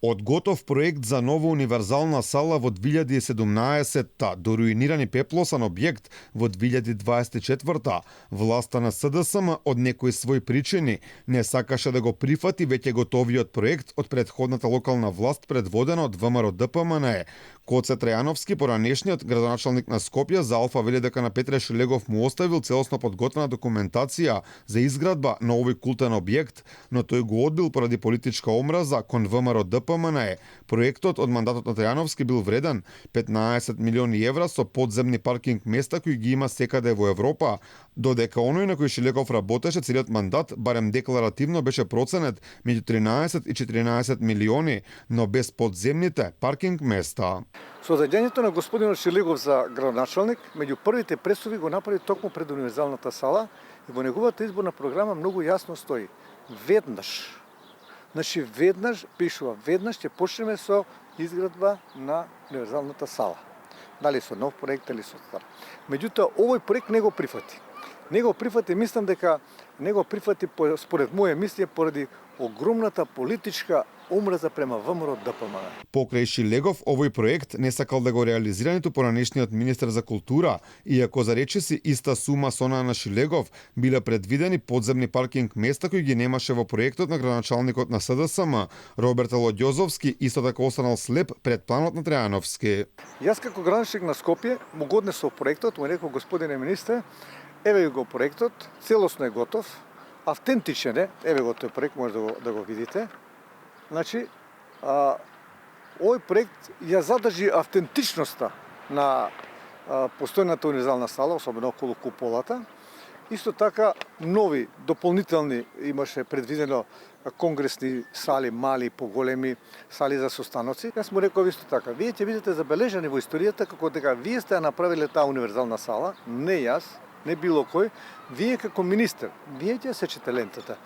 Од готов проект за нова универзална сала во 2017 до руинирани пеплосан објект во 2024, власта на СДСМ од некои своји причини не сакаше да го прифати веќе готовиот проект од претходната локална власт предводена од ВМРО ДПМН. Коце Трајановски, поранешниот градоначалник на Скопје, за Алфа вели дека на Петре Шилегов му оставил целосно подготвена документација за изградба на овој култен објект, но тој го одбил поради политичка омраза кон ВМРО ДПМН. Проектот од мандатот на Трајановски бил вреден 15 милиони евра со подземни паркинг места кои ги има секаде во Европа, додека оној на кој Шилегов работеше целиот мандат барем декларативно беше проценет меѓу 13 и 14 милиони, но без подземните паркинг места. Со зајдењето на господинот Шилегов за градоначалник, меѓу првите пресуви го направи токму пред универзалната сала и во неговата изборна програма многу јасно стои: веднаш. Значи веднаш пишува, веднаш ќе почнеме со изградба на универзалната сала. Дали со нов проект или со стар. Меѓутоа овој проект не го прифати. Не го прифати, мислам дека не го прифати според моје мислење поради огромната политичка омраза према ВМРО ДПМН. Покрај Шилегов, овој проект не сакал да го реализира ниту поранешниот министер за култура, иако за речиси иста сума со онаа на Шилегов биле предвидени подземни паркинг места кои ги немаше во проектот на градоначалникот на СДСМ. Роберт Лодјозовски исто така останал слеп пред планот на Трајановски. Јас како градоначалник на Скопје му го однесов проектот, му реков: господине министре, еве го проектот, целосно е готов, автентичен е, еве го тој проект, може да го видите. Значи, овој проект ја задржи автентичноста на постојната универзална сала, особено околу куполата. Исто така, нови, дополнителни имаше предвидено конгресни сали, мали, поголеми сали за состаноци. Јас му реков исто така: вие ќе бидете забележани во историјата како дека вие сте ја направиле таа универзална сала, не јас, не било кој, вие како министер, вие ќе сечете лентата,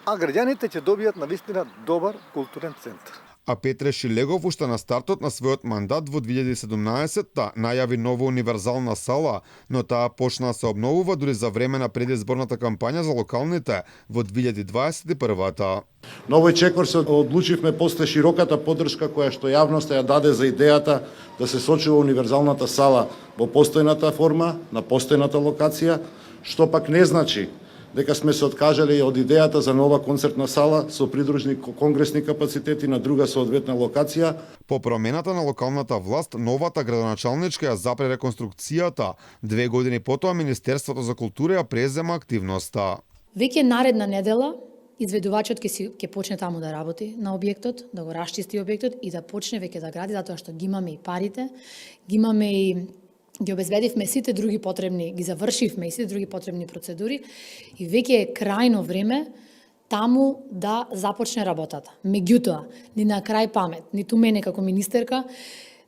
а граѓаните ќе добијат навистина добар културен центар. А Петре Шилегов уште на стартот на својот мандат во 2017 најави нова универзална сала, но таа почна да се обновува дури за време на предизборната кампања за локалните во 2021. На овој чекор се одлучивме после широката поддршка која што јавноста ја даде за идејата да се сочува универзалната сала во постојната форма, на постојната локација, што пак не значи дека сме се откажале од идејата за нова концертна сала со придружни конгресни капацитети на друга соодветна локација. По промената на локалната власт, новата градоначалничка ја запре реконструкцијата. 2 години потоа Министерството за култура ја презема активноста. Веќе наредна недела изведувачот ќе почне таму да работи на објектот, да го расчисти објектот и да почне веќе да гради, затоа што ги имаме и парите, ги обезбедивме сите други потребни, ги завршивме и сите други потребни процедури и веќе е крајно време таму да започне работата. Меѓутоа, ни на крај памет, ниту мене како министерка,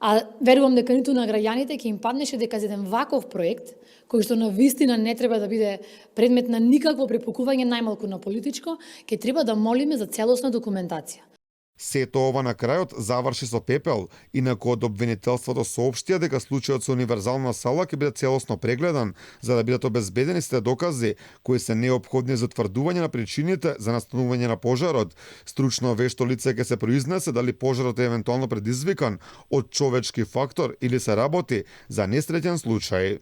а верувам дека ниту на граѓаните ќе им паднеше дека за еден ваков проект, кој што на вистина не треба да биде предмет на никакво препукување, најмалку на политичко, ќе треба да молиме за целосна документација. Сето ова на крајот заврши со пепел, инаку од обвинителството соопштија дека случајот со универзална сала ќе биде целосно прегледан, за да бидат обезбедени сите докази кои се неопходни за утврдување на причините за настанување на пожарот. Стручно вешто лице ќе се произнесе дали пожарот е евентуално предизвикан од човечки фактор или се работи за несреќен случај.